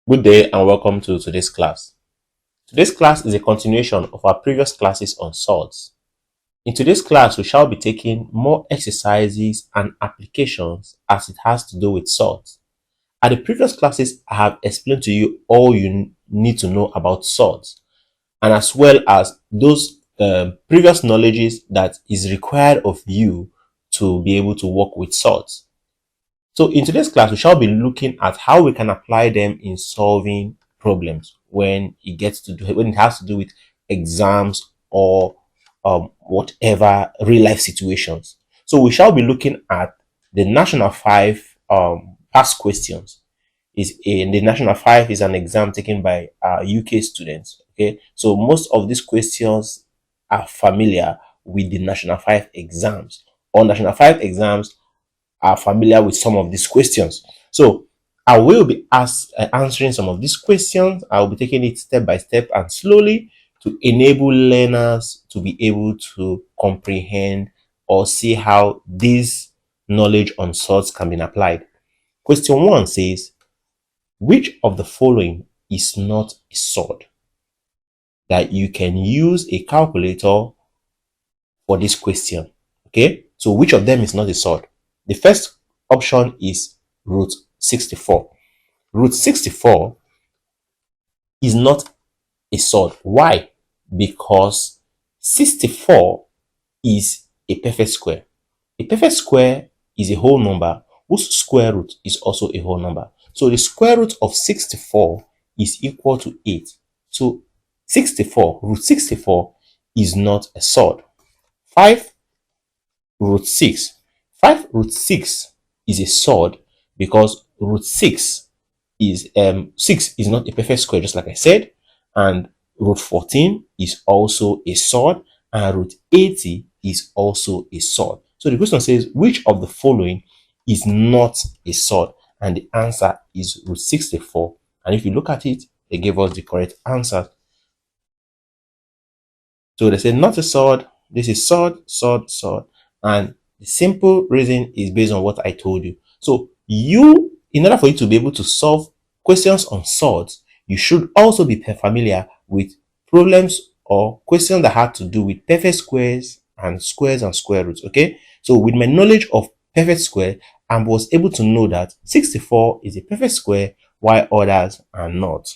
Good day and welcome to today's class. Today's class is a continuation of our previous classes on Surds. In today's class, we shall be taking more exercises and applications as it has to do with Surds. At the previous classes, I have explained to you all you need to know about Surds, and as well as those previous knowledges that is required of you to be able to work with Surds. So in today's class, we shall be looking at how we can apply them in solving problems when it has to do with exams or whatever real life situations. So we shall be looking at the National 5 past questions. The National 5 is an exam taken by UK students. Okay, so most of these questions are familiar with the National 5 exams. Or National 5 exams are familiar with some of these questions. So I will be answering some of these questions. I'll be taking it step by step and slowly to enable learners to be able to comprehend or see how this knowledge on sorts can be applied. Question 1 says, which of the following is not a sword? That you can use a calculator for this question. Okay, so which of them is not a sword? The first option is root 64. Root 64 is not a sword. Why? Because 64 is a perfect square. A perfect square is a whole number whose square root is also a whole number. So the square root of 64 is equal to 8. So root 64 is not a sword. 5 root 6. 5 root 6 is a sword because root 6 is 6 is not a perfect square, just like I said, and root 14 is also a sword, and root 80 is also a sword. So the question says, which of the following is not a sword? And the answer is root 64. And if you look at it, they gave us the correct answer. So they say not a sword. This is sword, sword, sword. And the simple reason is based on what I told you. So in order for you to be able to solve questions on swords, you should also be familiar with problems or questions that have to do with perfect squares and square roots. Okay. So with my knowledge of perfect square, I was able to know that 64 is a perfect square while others are not.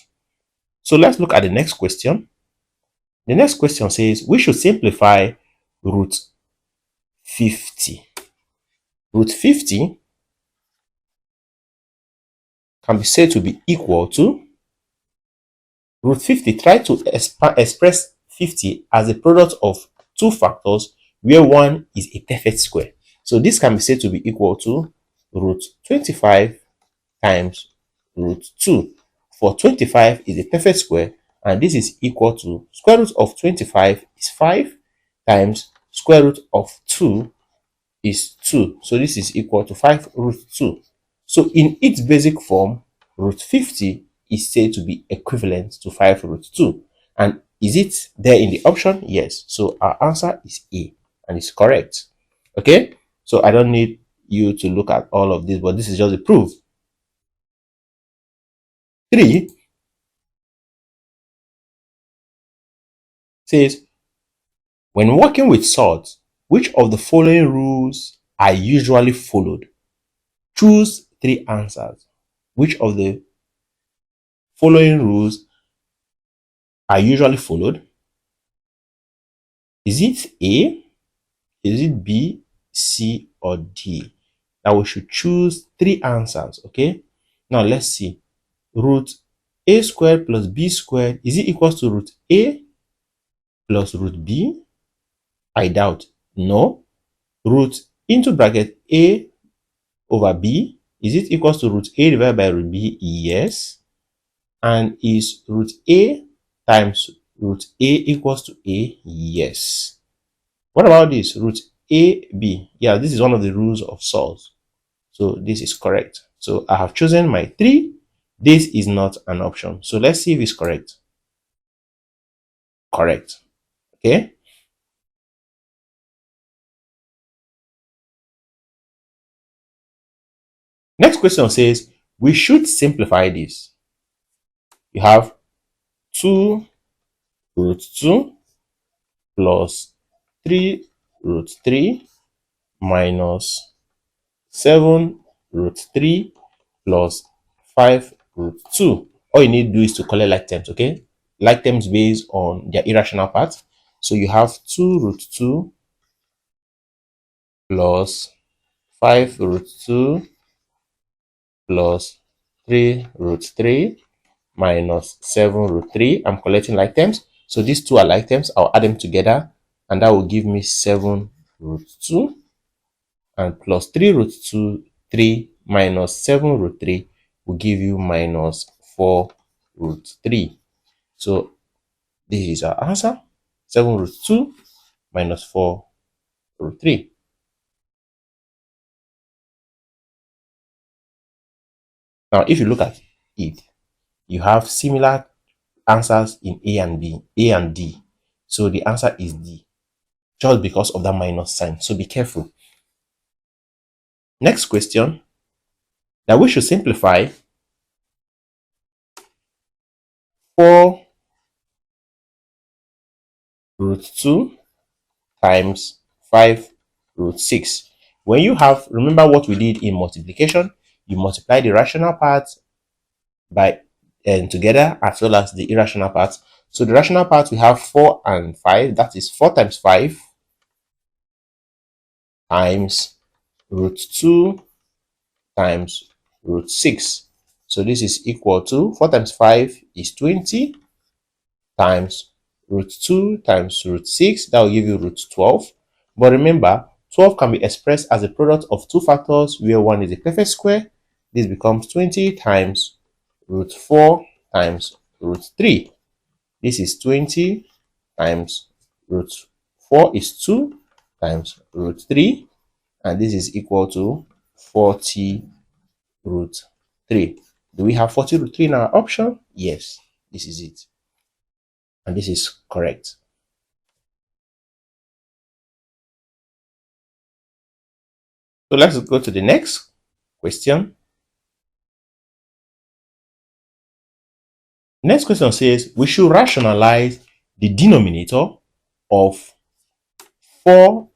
So let's look at the next question. The next question says, we should simplify root 50. Root 50 can be said to be equal to root 50. Try to express 50 as a product of two factors where one is a perfect square. So this can be said to be equal to root 25 times root 2. For 25 is a perfect square, and this is equal to square root of 25 is 5 times square root of 2 is 2. So this is equal to 5 root 2. So in its basic form, root 50 is said to be equivalent to 5 root 2. And is it there in the option? Yes. So our answer is A, and it's correct. Okay. So I don't need you to look at all of this, but this is just a proof. 3 says, when working with swords, which of the following rules are usually followed? Choose 3 answers. Which of the following rules are usually followed? Is it A? Is it B, C, or D? Now we should choose 3 answers. Okay. Now let's see. Root A squared plus B squared, is it equals to root A plus root B? I doubt. No. Root into bracket A over B, is it equals to root A divided by root B? Yes. And is root A times root A equals to A? Yes. What about this? Root AB. Yeah, this is one of the rules of solves. So this is correct. So I have chosen my 3. This is not an option. So let's see if it's correct. Correct. Okay. Next question says, we should simplify this. you have 2 root 2 plus 3 root 3 minus 7 root 3 plus 5 root 2. All you need to do is to collect like terms, okay? Like terms based on their irrational part. So you have 2 root 2 plus 5 root 2 plus 3 root 3 minus 7 root 3. I'm collecting like terms. So these two are like terms. I'll add them together and that will give me 7 root 2 and plus 3 root 2, 3 minus 7 root 3 will give you minus 4 root 3. So this is our answer. 7 root 2 minus 4 root 3. Now, if you look at it, you have similar answers in A and B, A and D. So the answer is D, just because of that minus sign. So be careful. Next question, that we should simplify 4 root 2 times 5 root 6. When you have, remember what we did in multiplication, you multiply the rational part by and together as well as the irrational part. So the rational part we have 4 and 5, that is 4 times 5 times root 2 times root 6. So this is equal to 4 times 5 is 20 times root 2 times root 6. That will give you root 12. But remember, 12 can be expressed as a product of two factors where one is a perfect square. This becomes 20 times root 4 times root 3. This is 20 times root 4 is 2 times root 3. And this is equal to 40 root 3. Do we have 40 root 3 in our option? Yes, this is it. And this is correct. So let's go to the next question. Next question says, we should rationalize the denominator of 4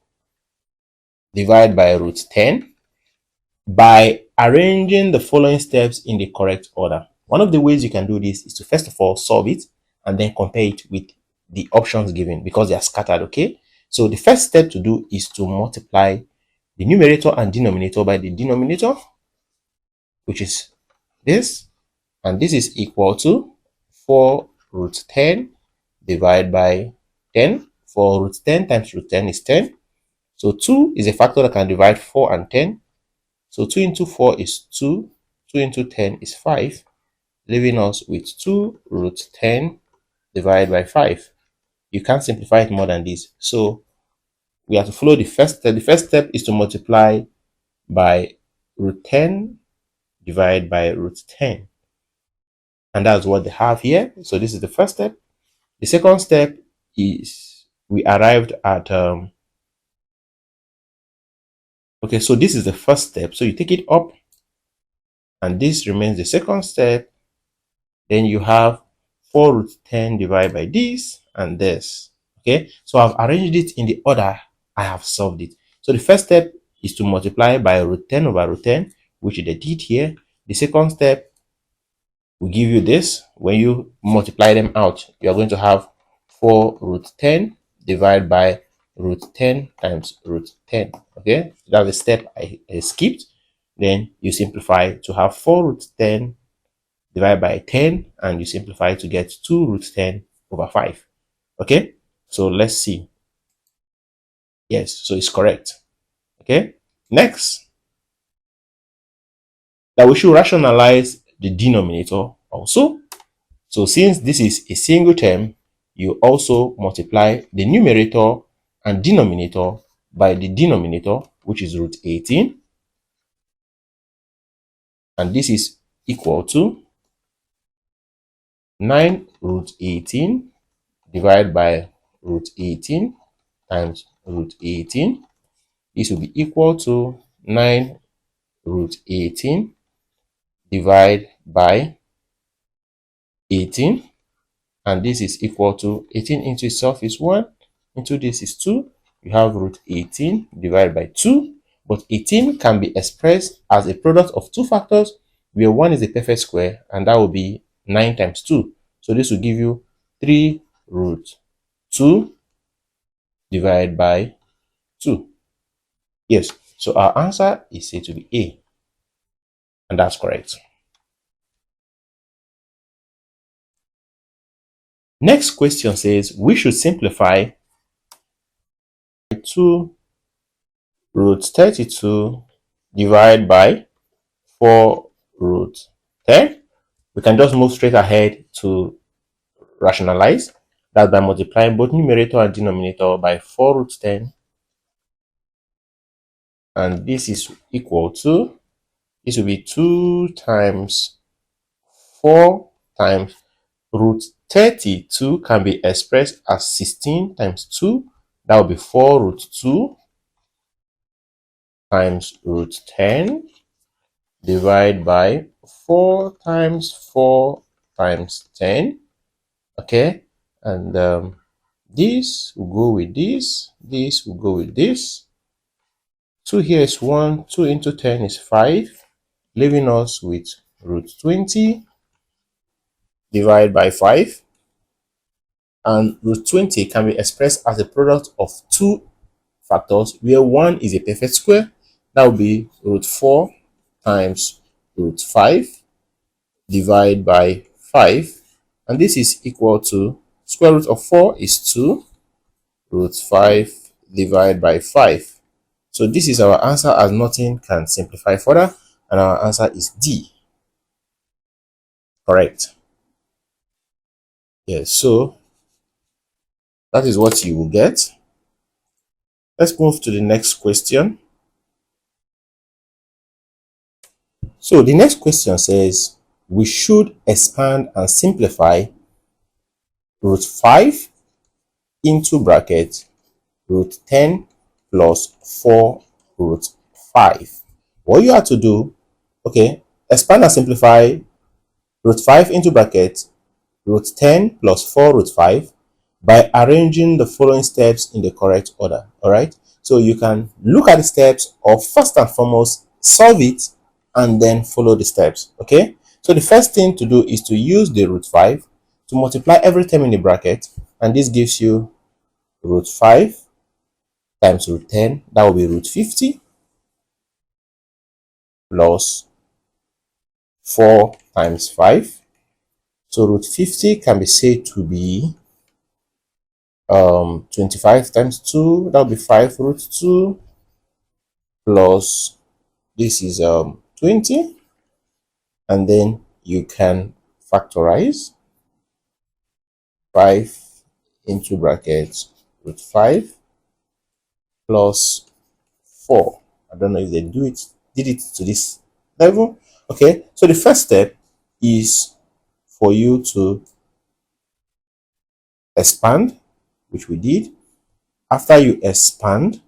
divided by root 10 by arranging the following steps in the correct order. One of the ways you can do this is to first of all solve it and then compare it with the options given because they are scattered, okay? So the first step to do is to multiply the numerator and denominator by the denominator, which is this, and this is equal to 4 root 10 divided by 10. 4 root 10 times root 10 is 10. So 2 is a factor that can divide 4 and 10. So 2 into 4 is 2. 2 into 10 is 5, leaving us with 2 root 10 divided by 5. You can't simplify it more than this. So we have to follow the first step. The first step is to multiply by root 10 divided by root 10. And that's what they have here. So this is the first step. The second step is we arrived at okay, so this is the first step. So you take it up and this remains the second step. Then you have 4 root 10 divided by this and this. Okay, so I've arranged it in the order I have solved it. So the first step is to multiply by root 10 over root 10, which they did here. The second step will give you this. When you multiply them out, you are going to have 4 root 10 divided by root 10 times root 10. Okay, that's the step I skipped. Then you simplify to have 4 root 10 divided by 10, and you simplify to get 2 root 10 over 5. Okay, so let's see. Yes, so it's correct. Okay, next, that we should rationalize the denominator also. So since this is a single term, you also multiply the numerator and denominator by the denominator, which is root 18. And this is equal to 9 root 18 divided by root 18 times root 18. This will be equal to 9 root 18 divided by 18, and this is equal to 18 into itself is 1, into this is 2. You have root 18 divided by 2, but 18 can be expressed as a product of two factors where 1 is a perfect square, and that will be 9 times 2. So this will give you 3 root 2 divided by 2. Yes, so our answer is said to be A, and that's correct. Next question says we should simplify 2 root 32 divided by 4 root 10. We can just move straight ahead to rationalize. That's by multiplying both numerator and denominator by 4 root 10. And this is equal to, this will be 2 times 4 times root 32 can be expressed as 16 times 2. That will be 4 root 2 times root 10 divided by 4 times 4 times 10. Okay, and this will go with this will go with this. 2 here is 1, 2 into 10 is 5, leaving us with root 20 divided by 5. And root 20 can be expressed as a product of two factors where 1 is a perfect square. That will be root 4 times root 5 divided by 5. And this is equal to square root of 4 is 2, root 5 divided by 5. So this is our answer, as nothing can simplify further, and our answer is D. Correct. Yes, so that is what you will get. Let's move to the next question. So the next question says we should expand and simplify root 5 into bracket root 10 plus 4 root 5. What you have to do, okay, expand and simplify root 5 into bracket root 10 plus 4 root 5 by arranging the following steps in the correct order. All right, so you can look at the steps, or first and foremost solve it and then follow the steps. Okay, so the first thing to do is to use the root 5 to multiply every term in the bracket, and this gives you root 5 times root 10, that will be root 50 plus 4 times 5. So root 50 can be said to be 25 times 2, that will be 5 root 2 plus this is 20, and then you can factorize 5 into brackets root 5 plus 4. I don't know if they did it to this level. Okay, so the first step is for you to expand, which we did. After you expand,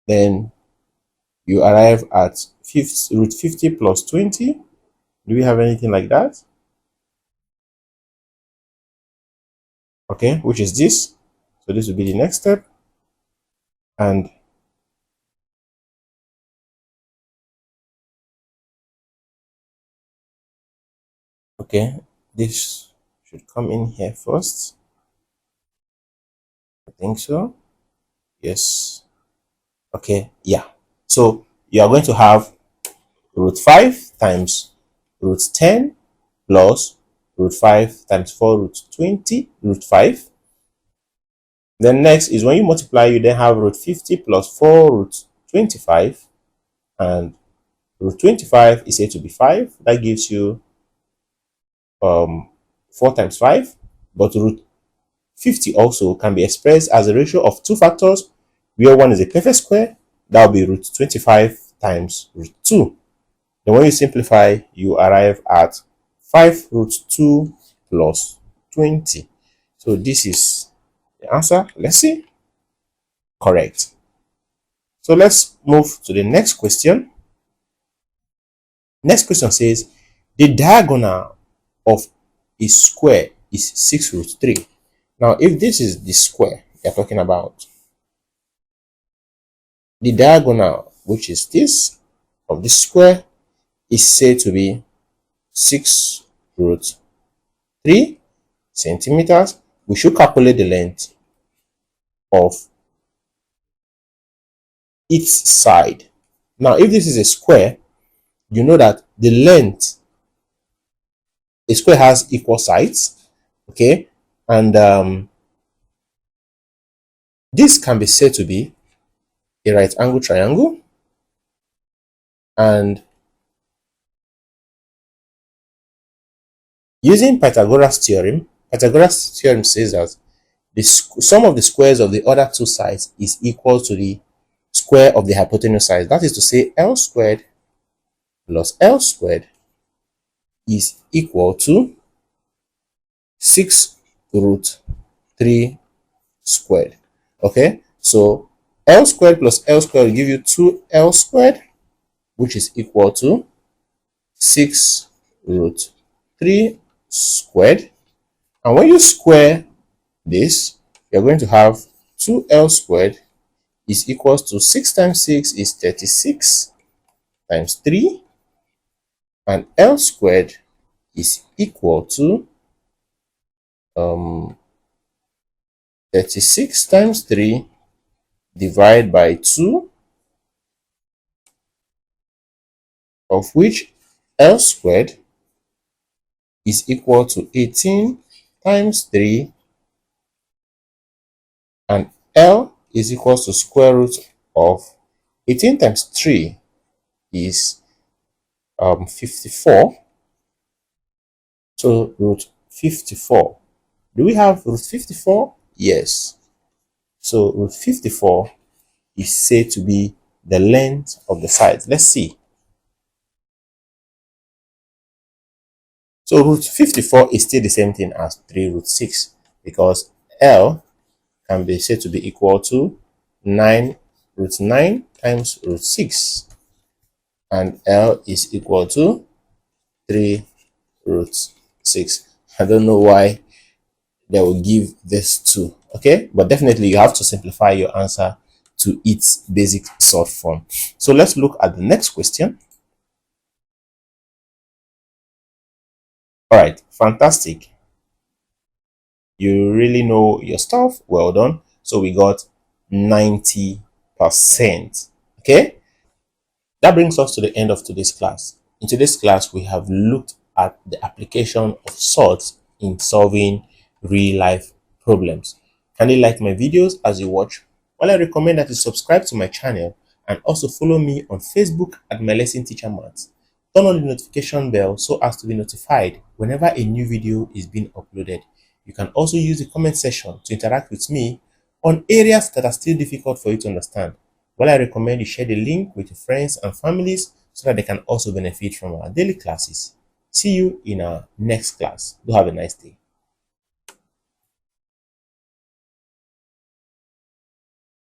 then you arrive at root 50 plus 20. Do we have anything like that? Okay, which is this. So this will be the next step. And okay, this should come in here first. I think so. Yes. Okay, yeah. So you are going to have root 5 times root 10 plus root 5 times 4 root 20 root 5. Then next is when you multiply, you then have root 50 plus 4 root 25, and root 25 is said to be 5. That gives you 4 times 5. But root 50 also can be expressed as a ratio of two factors where 1 is a perfect square. That will be root 25 times root 2. Then when you simplify, you arrive at 5 root 2 plus 20. So this is the answer. Let's see. Correct. So let's move to the next question. Next question says, The diagonal of a square is 6 root 3. Now, if this is the square you're talking about, the diagonal, which is this, of the square is said to be 6 root 3 centimeters. We should calculate the length of each side. Now, if this is a square, you know that the length, a square has equal sides, okay? And this can be said to be a right angle triangle. And using Pythagoras theorem says that the sum of the squares of the other two sides is equal to the square of the hypotenuse side. That is to say, L squared plus L squared is equal to 6 root 3 squared. Okay, so L squared plus L squared will give you 2L squared, which is equal to 6 root 3 squared. And when you square this, you're going to have 2L squared is equals to 6 times 6 is 36 times 3, and L squared is equal to 36 times 3 divided by 2, of which L squared is equal to 18 times 3, and L is equal to square root of 18 times 3 is 54. So root 54. Do we have root 54? Yes. So root 54 is said to be the length of the sides. Let's see. So root 54 is still the same thing as 3 root 6, because L can be said to be equal to 9 root 9 times root 6, and L is equal to 3 root 6. I don't know why they will give this 2, okay, but definitely you have to simplify your answer to its basic sort form. So let's look at the next question. All right, fantastic. You really know your stuff. Well done. So we got 90%. Okay, that brings us to the end of today's class. In today's class, we have looked at the application of Surds in solving real life problems. Kindly like my videos as you watch, while I recommend that you subscribe to my channel and also follow me on Facebook at my lesson teacher Maths. Turn on the notification bell so as to be notified whenever a new video is being uploaded. You can also use the comment section to interact with me on areas that are still difficult for you to understand. Well, I recommend you share the link with your friends and families so that they can also benefit from our daily classes. See you in our next class. Do have a nice day.